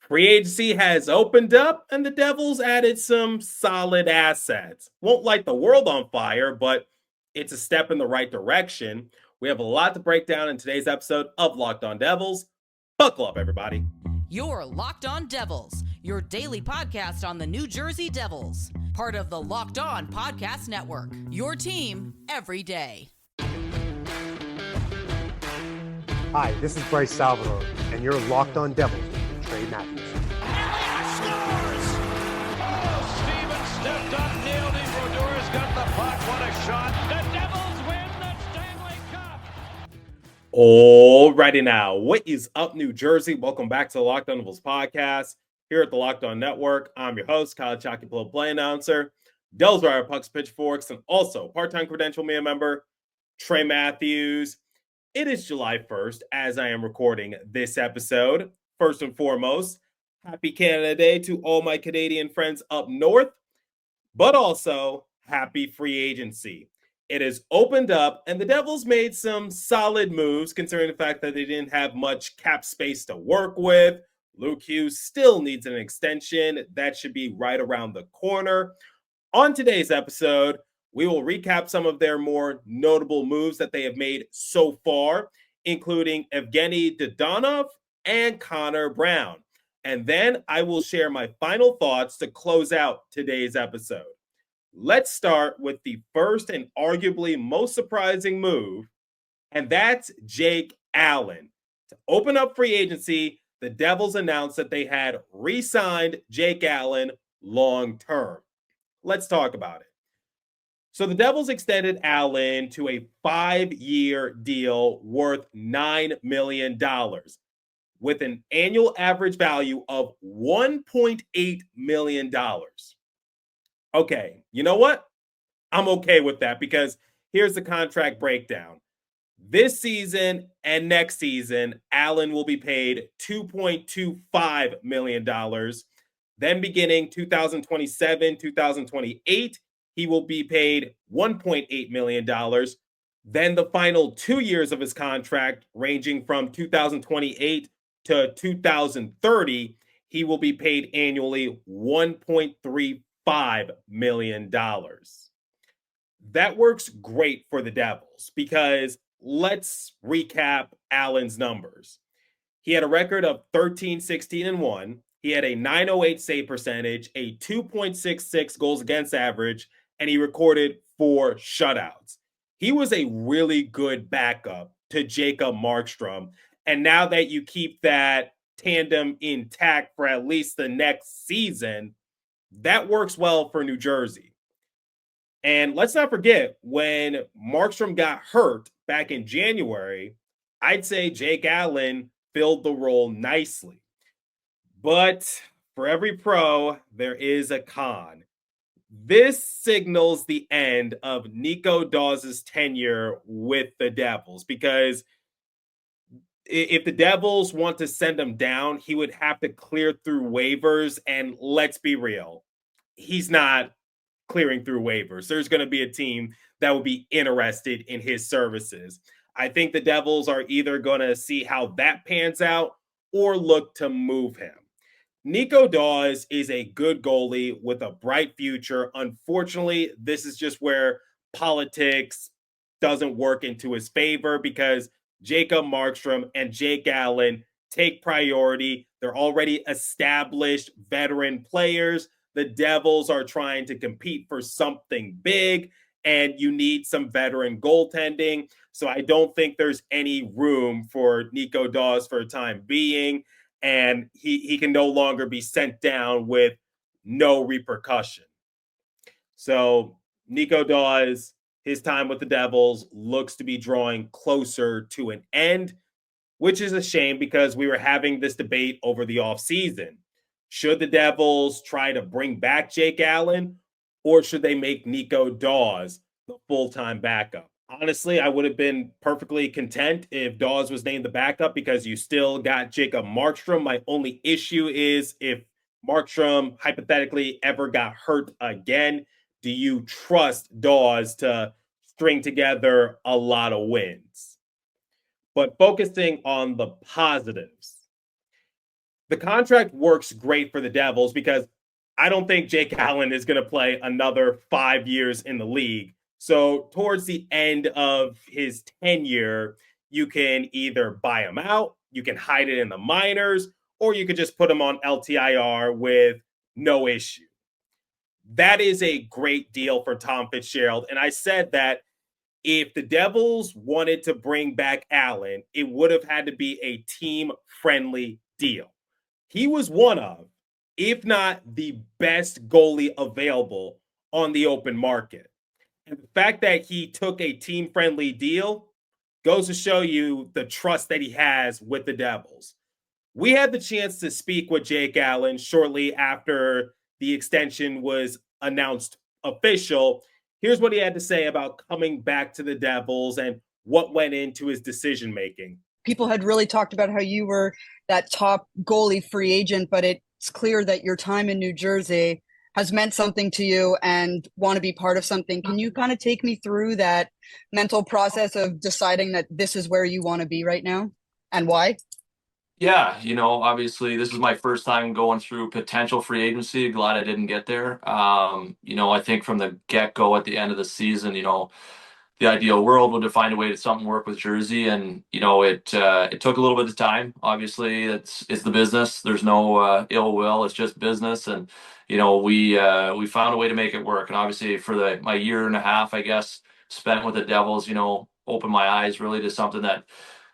Free agency has opened up, and the Devils added some solid assets. Won't light the world on fire, but it's a step in the right direction. We have a lot to break down in today's episode of Locked On Devils. Buckle up, everybody. You're Locked On Devils, your daily podcast on the New Jersey Devils. Part of the Locked On Podcast Network, your team every day. Hi, this is Bryce Salvador, and you're Locked On Devils with Trey Matthews. Scores! Oh, Stevens stepped up, nailed it. Brodor's got the puck. What a shot. The Devils win the Stanley Cup. Alrighty now, what is up, New Jersey? Welcome back to the Locked On Devils podcast here at the Locked On Network. I'm your host, Kyle Chalky play announcer, Devils Wire Pucks Pitchforks, and also part-time credential media member, Trey Matthews. It is July 1st as I am recording this episode. First and foremost, happy Canada Day to all my Canadian friends up north, but also happy free agency. It has opened up, and the Devils made some solid moves considering the fact that they didn't have much cap space to work with. Luke Hughes still needs an extension. That should be right around the corner. On today's episode, we will recap some of their more notable moves that they have made so far, including Evgenii Dadonov and Connor Brown. And then I will share my final thoughts to close out today's episode. Let's start with the first and arguably most surprising move, and that's Jake Allen. To open up free agency, the Devils announced that they had re-signed Jake Allen long-term. Let's talk about it. So the Devils extended Allen to a 5-year deal worth $9 million with an annual average value of $1.8 million. Okay, you know what? I'm okay with that because here's the contract breakdown. This season and next season, Allen will be paid $2.25 million. Then beginning 2027, 2028, he will be paid $1.8 million. Then the final 2 years of his contract, ranging from 2028 to 2030, he will be paid annually $1.35 million. That works great for the Devils because let's recap Allen's numbers. He had a record of 13, 16, and 1. He had a .908 save percentage, a 2.66 goals against average, and he recorded 4 shutouts. He was a really good backup to Jacob Markstrom. And now that you keep that tandem intact for at least the next season, that works well for New Jersey. And let's not forget, when Markstrom got hurt back in January, I'd say Jake Allen filled the role nicely. But for every pro, there is a con. This signals the end of Nico Dawes' tenure with the Devils because if the Devils want to send him down, he would have to clear through waivers. And let's be real, he's not clearing through waivers. There's going to be a team that will be interested in his services. I think the Devils are either going to see how that pans out or look to move him. Nico Dawes is a good goalie with a bright future. Unfortunately, this is just where politics doesn't work into his favor because Jacob Markstrom and Jake Allen take priority. They're already established veteran players. The Devils are trying to compete for something big, and you need some veteran goaltending. So I don't think there's any room for Nico Dawes for the time being. And he can no longer be sent down with no repercussion. So Nico Dawes, his time with the Devils looks to be drawing closer to an end, which is a shame because we were having this debate over the offseason. Should the Devils try to bring back Jake Allen, or should they make Nico Dawes the full-time backup? Honestly, I would have been perfectly content if Dawes was named the backup because you still got Jacob Markstrom. My only issue is if Markstrom hypothetically ever got hurt again, do you trust Dawes to string together a lot of wins? But focusing on the positives, The contract works great for the Devils because I don't think Jake Allen is going to play another 5 years in the league. So, towards the end of his tenure, you can either buy him out, you can hide it in the minors, or you could just put him on LTIR with no issue. That is a great deal for Tom Fitzgerald. And I said that if the Devils wanted to bring back Allen, it would have had to be a team friendly deal. He was one of, if not the best goalie available on the open market. And the fact that he took a team friendly deal goes to show you the trust that he has with the Devils. We had the chance to speak with Jake Allen shortly after the extension was announced official. Here's what he had to say about coming back to the Devils and what went into his decision making. People had really talked about how you were that top goalie free agent, but it's clear that your time in New Jersey has meant something to you and want to be part of something. Can you kind of take me through that mental process of deciding that this is where you want to be right now and why? Yeah, obviously this is my first time going through potential free agency. Glad I didn't get there. I think from the get-go at the end of the season, the ideal world would to find a way to something work with Jersey, and it took a little bit of time. Obviously, it's the business. There's no ill will. It's just business, and we found a way to make it work. And obviously, for my year and a half, I guess, spent with the Devils, opened my eyes really to something that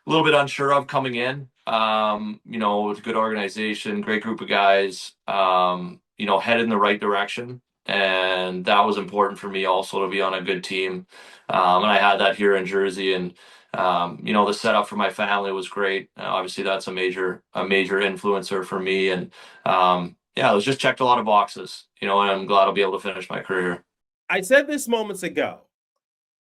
a little bit unsure of coming in. It's a good organization, great group of guys. Headed in the right direction, and that was important for me also to be on a good team. And I had that here in Jersey, and the setup for my family was great. Obviously, that's a major influencer for me, and it was just checked a lot of boxes. And I'm glad I'll be able to finish my career. I said this moments ago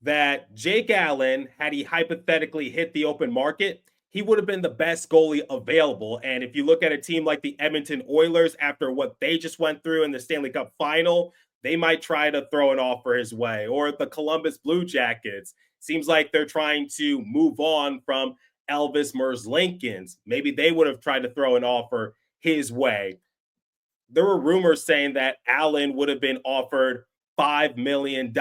that Jake Allen, had he hypothetically hit the open market, he would have been the best goalie available. And if you look at a team like the Edmonton Oilers, after what they just went through in the Stanley Cup final, they might try to throw an offer his way. Or the Columbus Blue Jackets. Seems like they're trying to move on from Elvis Merzlikins. Maybe they would have tried to throw an offer his way. There were rumors saying that Allen would have been offered $5 million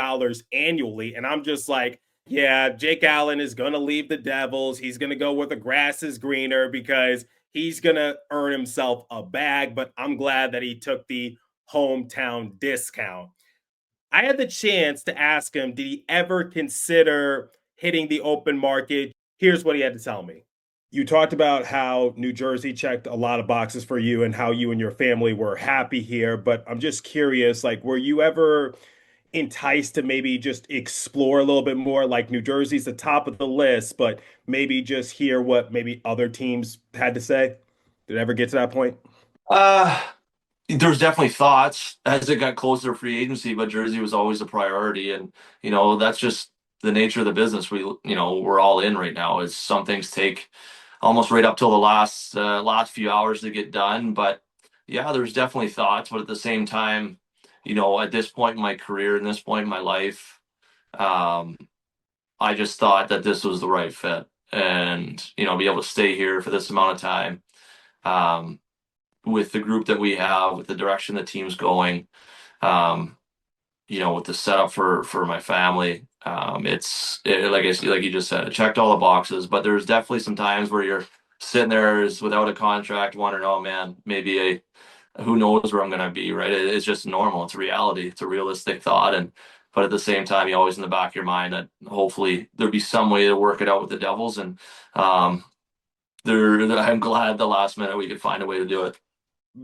annually. And I'm just like, yeah, Jake Allen is going to leave the Devils. He's going to go where the grass is greener because he's going to earn himself a bag. But I'm glad that he took the hometown discount. I had the chance to ask him, did he ever consider hitting the open market? Here's what he had to tell me. You talked about how New Jersey checked a lot of boxes for you and how you and your family were happy here. But I'm just curious, were you ever enticed to maybe just explore a little bit more? Like, New Jersey's the top of the list, but maybe just hear what maybe other teams had to say? Did it ever get to that point? There's definitely thoughts as it got closer to free agency, but Jersey was always a priority. And, that's just the nature of the business. We're all in right now. Is some things take almost right up till the last few hours to get done. But yeah, there's definitely thoughts, but at the same time, at this point in my career and this point in my life, I just thought that this was the right fit, and, be able to stay here for this amount of time, with the group that we have, with the direction the team's going, with the setup for my family. Like you just said, it checked all the boxes, but there's definitely some times where you're sitting there without a contract wondering, oh man, maybe who knows where I'm going to be, right? It's just normal. It's a reality. It's a realistic thought. But at the same time, you always in the back of your mind that hopefully there'll be some way to work it out with the Devils. And I'm glad the last minute we could find a way to do it.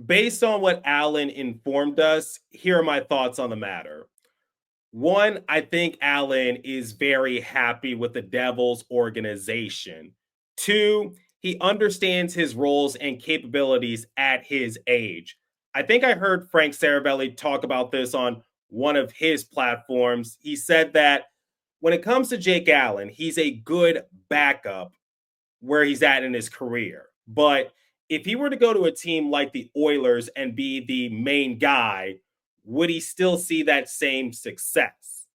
Based on what Allen informed us, here are my thoughts on the matter. One, I think Allen is very happy with the Devils organization. Two, he understands his roles and capabilities at his age. I think I heard Frank Saravelli talk about this on one of his platforms. He said that when it comes to Jake Allen, he's a good backup where he's at in his career. But if he were to go to a team like the Oilers and be the main guy, would he still see that same success?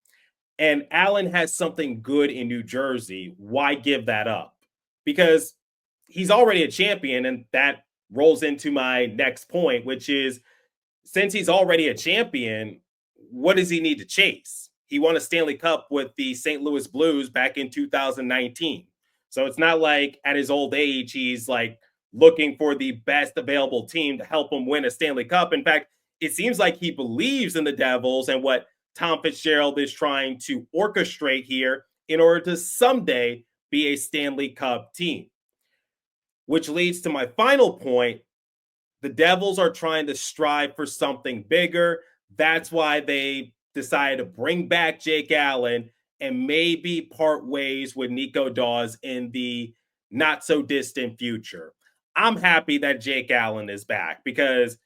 And Allen has something good in New Jersey. Why give that up? Because he's already a champion, and that rolls into my next point, which is since he's already a champion, what does he need to chase? He won a Stanley Cup with the St. Louis Blues back in 2019. So it's not like at his old age, he's like looking for the best available team to help him win a Stanley Cup. In fact, it seems like he believes in the Devils and what Tom Fitzgerald is trying to orchestrate here in order to someday be a Stanley Cup team. Which leads to my final point. The Devils are trying to strive for something bigger. That's why they decided to bring back Jake Allen and maybe part ways with Nico Daws in the not so distant future. I'm happy that Jake Allen is back because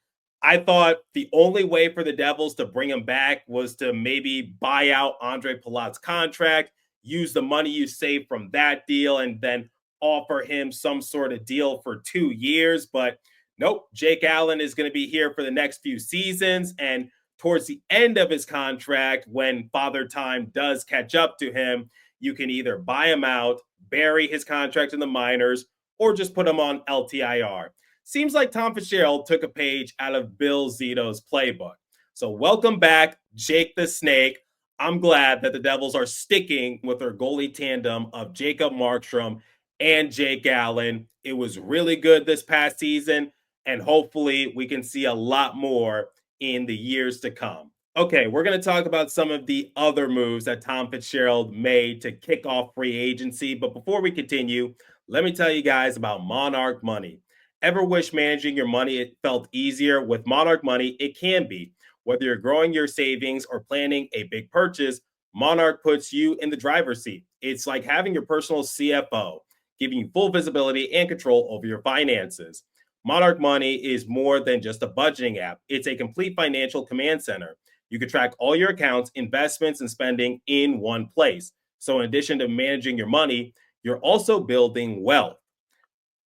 I thought the only way for the Devils to bring him back was to maybe buy out Andre Palat's contract, use the money you saved from that deal, and then offer him some sort of deal for 2 years. But nope, Jake Allen is going to be here for the next few seasons. And towards the end of his contract, when Father Time does catch up to him, you can either buy him out, bury his contract in the minors, or just put him on LTIR. Seems like Tom Fitzgerald took a page out of Bill Zito's playbook. So welcome back, Jake the Snake. I'm glad that the Devils are sticking with their goalie tandem of Jacob Markstrom and Jake Allen. It was really good this past season, and hopefully we can see a lot more in the years to come. Okay, we're going to talk about some of the other moves that Tom Fitzgerald made to kick off free agency. But before we continue, let me tell you guys about Monarch Money. Ever wish managing your money it felt easier? With Monarch Money, it can be. Whether you're growing your savings or planning a big purchase, Monarch puts you in the driver's seat. It's like having your personal CFO, giving you full visibility and control over your finances. Monarch Money is more than just a budgeting app. It's a complete financial command center. You can track all your accounts, investments, and spending in one place. So in addition to managing your money, you're also building wealth.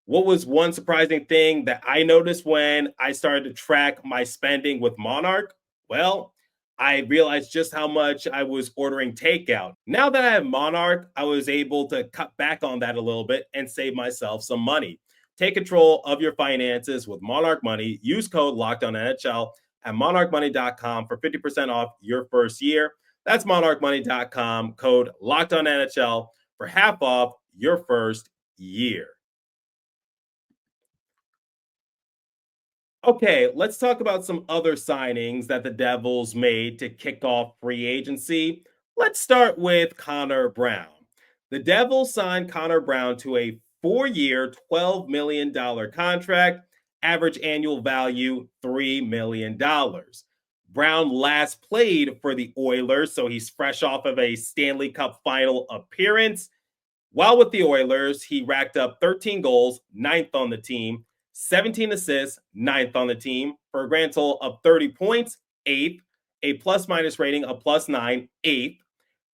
What was one surprising thing that I noticed when I started to track my spending with Monarch? Well, I realized just how much I was ordering takeout. Now that I have Monarch, I was able to cut back on that a little bit and save myself some money. Take control of your finances with Monarch Money. Use code LOCKEDONNHL at monarchmoney.com for 50% off your first year. That's monarchmoney.com, code LOCKEDONNHL for half off your first year. Okay, let's talk about some other signings that the Devils made to kick off free agency. Let's start with Connor Brown. The Devils signed Connor Brown to a 4-year, $12 million contract, average annual value $3 million. Brown last played for the Oilers, so he's fresh off of a Stanley Cup final appearance. While with the Oilers, he racked up 13 goals, 9th on the team, 17 assists, 9th on the team, for a grand total of 30 points, 8th, a plus-minus rating of +9, 8th.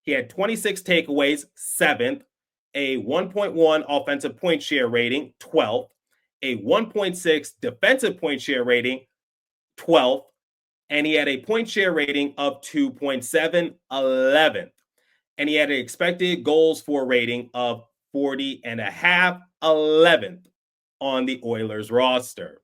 He had 26 takeaways, 7th, a 1.1 offensive point share rating, 12th, a 1.6 defensive point share rating, 12th, and he had a point share rating of 2.7, 11th. And he had an expected goals for rating of 40.5, 11th on the Oilers roster.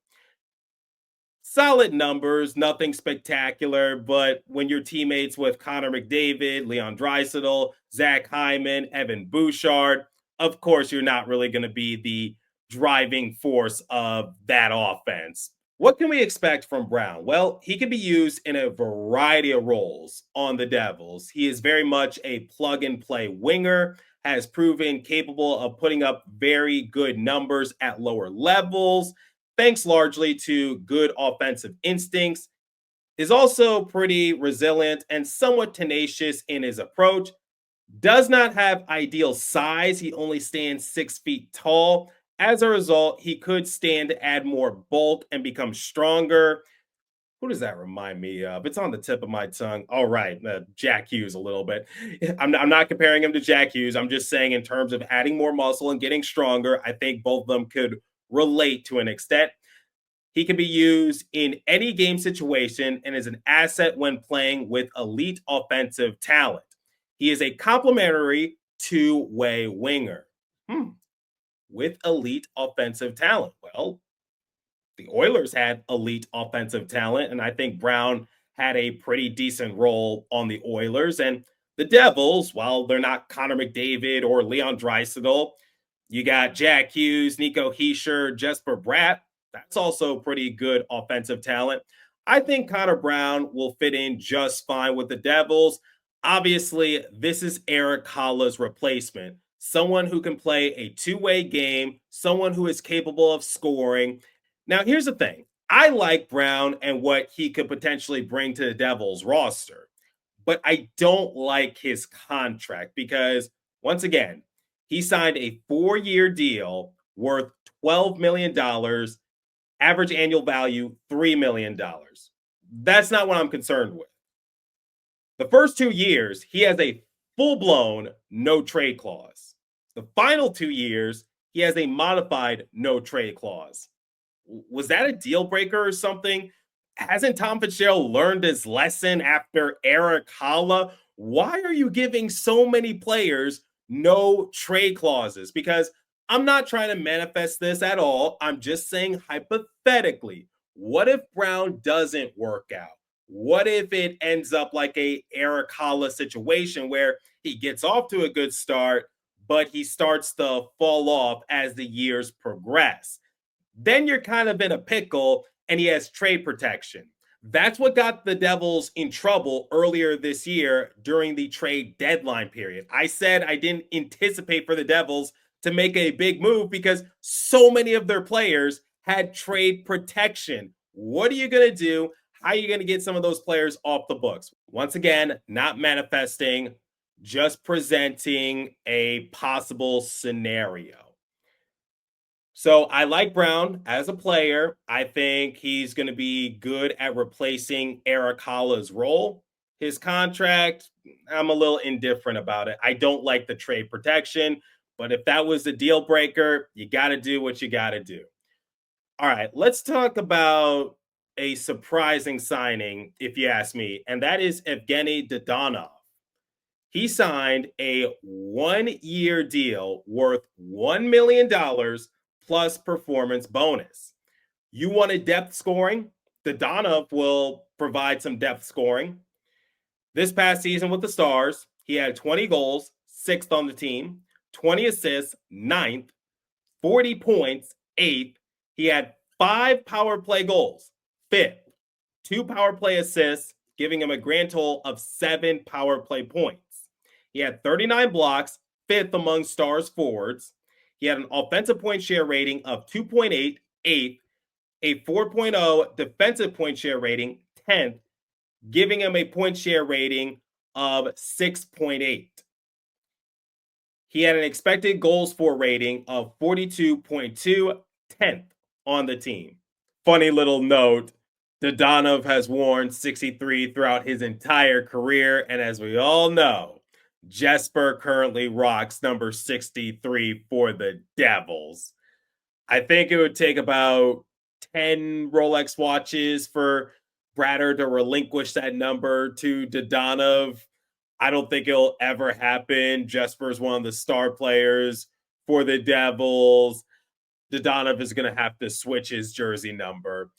Solid numbers, nothing spectacular, but when you're teammates with Connor McDavid, Leon Draisaitl, Zach Hyman, Evan Bouchard, of course you're not really going to be the driving force of that offense. What can we expect from Brown? Well, he can be used in a variety of roles on the Devils. He is very much a plug-and-play winger, has proven capable of putting up very good numbers at lower levels, thanks largely to good offensive instincts, is also pretty resilient and somewhat tenacious in his approach, does not have ideal size. He only stands 6 feet tall. As a result, he could stand to add more bulk and become stronger. Who does that remind me of? It's on the tip of my tongue. All right, Jack Hughes a little bit. I'm not comparing him to Jack Hughes. I'm just saying in terms of adding more muscle and getting stronger, I think both of them could relate to an extent. He can be used in any game situation and is an asset when playing with elite offensive talent. He is a complementary two-way winger with elite offensive talent. Well, The Oilers had elite offensive talent, and I think Brown had a pretty decent role on the Oilers. And the Devils, while they're not Connor McDavid or Leon Draisaitl, you got Jack Hughes, Nico Hischier, Jesper Bratt. That's also pretty good offensive talent. I think Connor Brown will fit in just fine with the Devils. Obviously, this is Eric Halla's replacement. Someone who can play a two-way game, someone who is capable of scoring. Now, here's the thing. I like Brown and what he could potentially bring to the Devils roster, but I don't like his contract because, once again, he signed a 4-year deal worth $12 million, average annual value $3 million. That's not what I'm concerned with. The first 2 years, he has a full-blown no trade clause. The final 2 years, he has a modified no trade clause. Was that a deal breaker or something? Hasn't Tom Fitzgerald learned his lesson after Eric Halla? Why are you giving so many players no trade clauses? Because I'm not trying to manifest this at all. I'm just saying hypothetically, what if Brown doesn't work out? What if it ends up like a Eric Halla situation where he gets off to a good start, but he starts to fall off as the years progress? Then you're kind of in a pickle and he has trade protection. That's what got the Devils in trouble earlier this year during the trade deadline period. I said I didn't anticipate for the Devils to make a big move because so many of their players had trade protection. What are you going to do? How are you going to get some of those players off the books? Once again, not manifesting, just presenting a possible scenario. So I like Brown as a player. I think he's going to be good at replacing Eric Halla's role. His contract, I'm a little indifferent about it. I don't like the trade protection, but if that was the deal breaker, you got to do what you got to do. All right, let's talk about a surprising signing, if you ask me, and that is Evgenii Dadonov. He signed a 1-year deal worth $1 million plus performance bonus. You wanted depth scoring? Dadonov will provide some depth scoring. This past season with the Stars, he had 20 goals, 6th on the team, 20 assists, 9th, 40 points, 8th. He had 5 power play goals, 5th, 2 power play assists, giving him a grand total of 7 power play points. He had 39 blocks, 5th among Stars forwards. He had an offensive point share rating of 2.8, 8th, a 4.0 defensive point share rating, 10th, giving him a point share rating of 6.8. He had an expected goals for rating of 42.2, 10th on the team. Funny little note, Dadonov has worn 63 throughout his entire career, and as we all know, Jesper currently rocks number 63 for the Devils. I think it would take about 10 Rolex watches for Bratter to relinquish that number to Dadonov. I don't think it'll ever happen. Jesper's one of the star players for the Devils. Dadonov is going to have to switch his jersey number.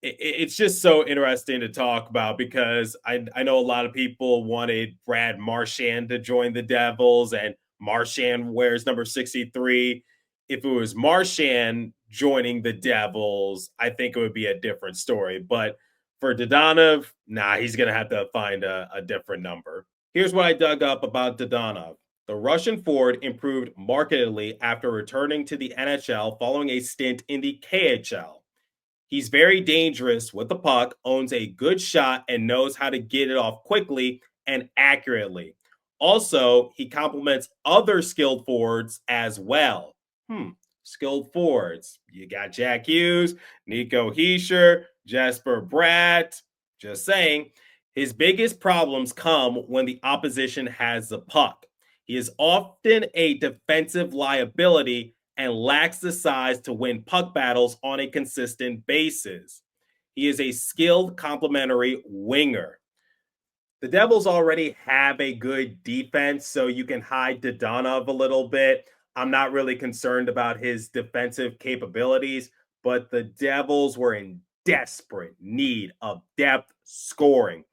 It's just so interesting to talk about because I know a lot of people wanted Brad Marchand to join the Devils, and Marchand wears number 63. If it was Marchand joining the Devils, I think it would be a different story. But for Dadonov, he's going to have to find a different number. Here's what I dug up about Dadonov. The Russian forward improved markedly after returning to the NHL following a stint in the KHL. He's very dangerous with the puck, owns a good shot, and knows how to get it off quickly and accurately. Also, he complements other skilled forwards as well. Skilled forwards. You got Jack Hughes, Nico Hischier, Jesper Bratt. Just saying. His biggest problems come when the opposition has the puck. He is often a defensive liability and lacks the size to win puck battles on a consistent basis. He is a skilled complementary winger. The Devils already have a good defense, so you can hide Dadonov a little bit. I'm not really concerned about his defensive capabilities, but the Devils were in desperate need of depth scoring.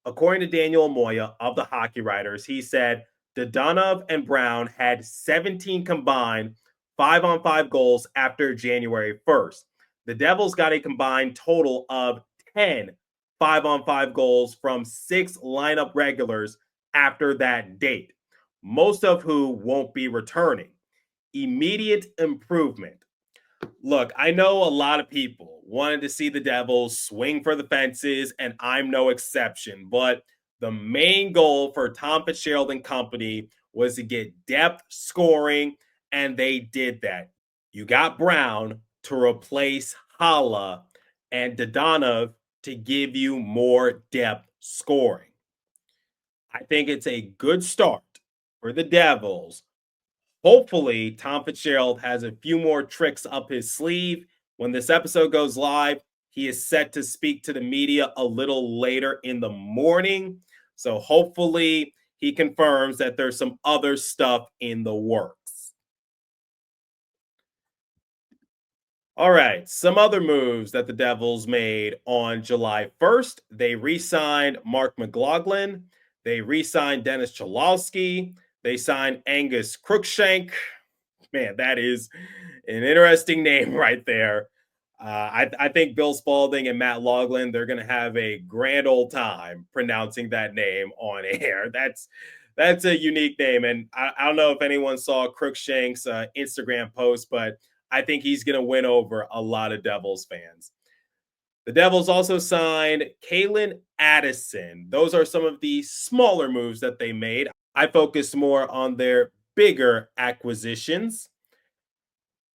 According to Daniel Moya of the Hockey Writers, he said Dadonov and Brown had 17 combined 5-on-5 goals after January 1st. The Devils got a combined total of 10 5-on-5 goals from 6 lineup regulars after that date, most of who won't be returning. Immediate improvement. Look, I know a lot of people wanted to see the Devils swing for the fences, and I'm no exception. But the main goal for Tom Fitzgerald and company was to get depth scoring, and they did that. You got Brown to replace Hala and Dadonov to give you more depth scoring. I think it's a good start for the Devils. Hopefully, Tom Fitzgerald has a few more tricks up his sleeve. When this episode goes live, he is set to speak to the media a little later in the morning. So hopefully, he confirms that there's some other stuff in the works. All right, some other moves that the Devils made on July 1st. They re-signed Mark McLaughlin. They re-signed Dennis Cholowski. They signed Angus Crookshank. Man, that is an interesting name right there. I think Bill Spaulding and Matt Loughlin, they're going to have a grand old time pronouncing that name on air. That's a unique name. And I don't know if anyone saw Crookshank's Instagram post, but I think he's going to win over a lot of Devils fans. The Devils also signed Kalen Addison. Those are some of the smaller moves that they made. I focused more on their bigger acquisitions.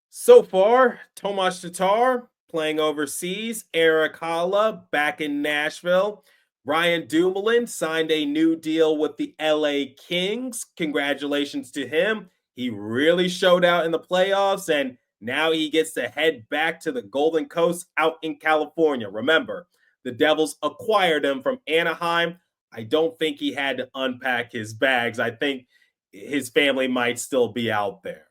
So far, Tomas Tatar playing overseas, Eric Hala back in Nashville. Ryan Dumoulin signed a new deal with the LA Kings. Congratulations to him. He really showed out in the playoffs, and now he gets to head back to the Golden Coast out in California. Remember, the Devils acquired him from Anaheim. I don't think he had to unpack his bags. I think his family might still be out there.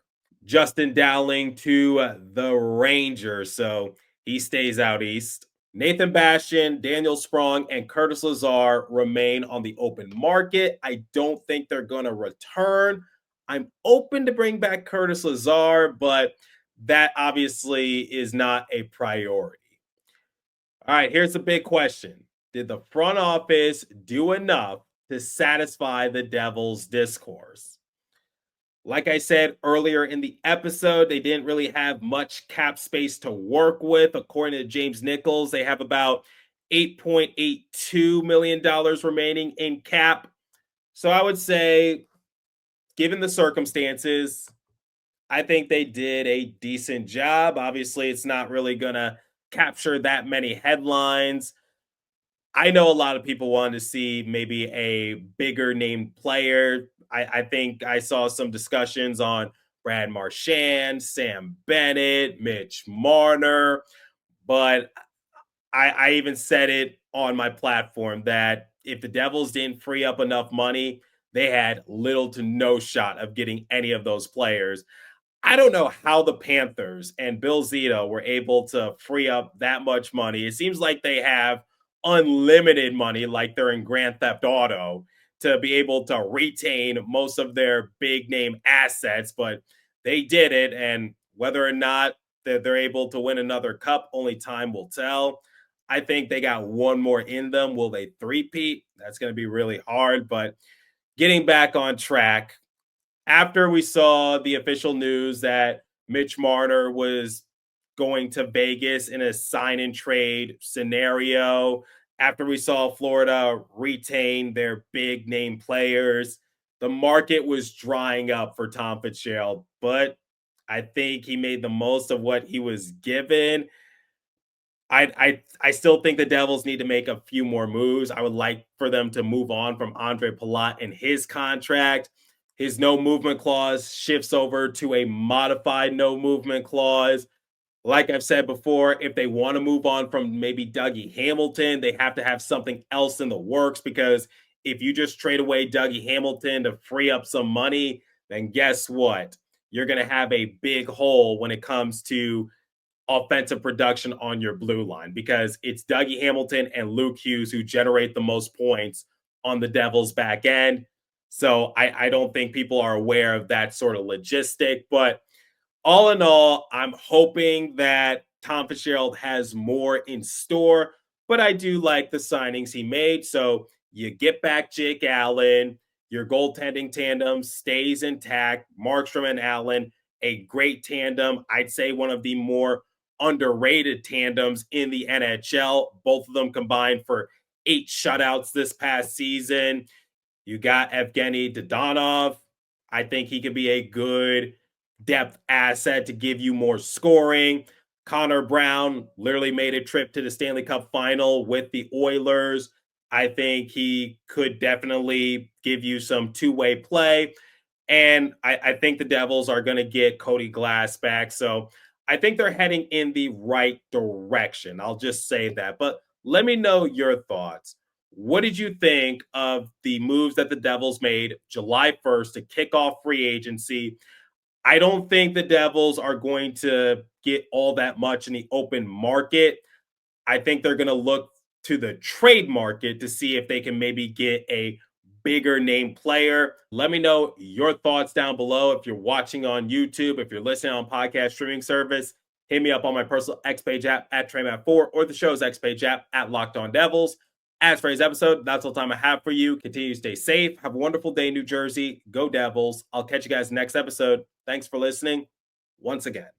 Justin Dowling to the Rangers, so he stays out east. Nathan Bastian, Daniel Sprong, and Curtis Lazar remain on the open market. I don't think they're going to return. I'm open to bring back Curtis Lazar, but that obviously is not a priority. All right, here's the big question. Did the front office do enough to satisfy the Devils' discourse? Like I said earlier in the episode, they didn't really have much cap space to work with. According to James Nichols, they have about $8.82 million remaining in cap. So I would say, given the circumstances, I think they did a decent job. Obviously, it's not really going to capture that many headlines. I know a lot of people wanted to see maybe a bigger named player. I think I saw some discussions on Brad Marchand, Sam Bennett, Mitch Marner, but I even said it on my platform that if the Devils didn't free up enough money, they had little to no shot of getting any of those players. I don't know how the Panthers and Bill Zito were able to free up that much money. It seems like they have unlimited money, like they're in Grand Theft Auto, to be able to retain most of their big name assets, but they did it. And whether or not they're able to win another cup, only time will tell. I think they got one more in them. Will they three-peat? That's going to be really hard, but getting back on track, after we saw the official news that Mitch Marner was going to Vegas in a sign and trade scenario, after we saw Florida retain their big name players, the market was drying up for Tom Fitzgerald, but I think he made the most of what he was given. I still think the Devils need to make a few more moves. I would like for them to move on from Andre Palat and his contract. His no movement clause shifts over to a modified no movement clause. Like I've said before, if they want to move on from maybe Dougie Hamilton, they have to have something else in the works, because if you just trade away Dougie Hamilton to free up some money, then guess what? You're going to have a big hole when it comes to offensive production on your blue line, because it's Dougie Hamilton and Luke Hughes who generate the most points on the Devils back end. So I don't think people are aware of that sort of logistic. But all in all, I'm hoping that Tom Fitzgerald has more in store. But I do like the signings he made. So you get back Jake Allen, your goaltending tandem stays intact. Markstrom and Allen, a great tandem. I'd say one of the more underrated tandems in the NHL. Both of them combined for 8 shutouts this past season. You got Evgenii Dadonov. I think he could be a good depth asset to give you more scoring. Connor Brown literally made a trip to the Stanley Cup final with the Oilers. I think he could definitely give you some two-way play. And I think the Devils are going to get Cody Glass back. So I think they're heading in the right direction. I'll just say that. But let me know your thoughts. What did you think of the moves that the Devils made July 1st to kick off free agency? I don't think the Devils are going to get all that much in the open market. I think they're going to look to the trade market to see if they can maybe get a bigger name player. Let me know your thoughts down below. If you're watching on YouTube, if you're listening on podcast streaming service, hit me up on my personal X Page app at TreyMatt4 or the show's X Page app at Locked On Devils. As for today's episode, that's all the time I have for you. Continue to stay safe. Have a wonderful day, New Jersey. Go Devils. I'll catch you guys next episode. Thanks for listening once again.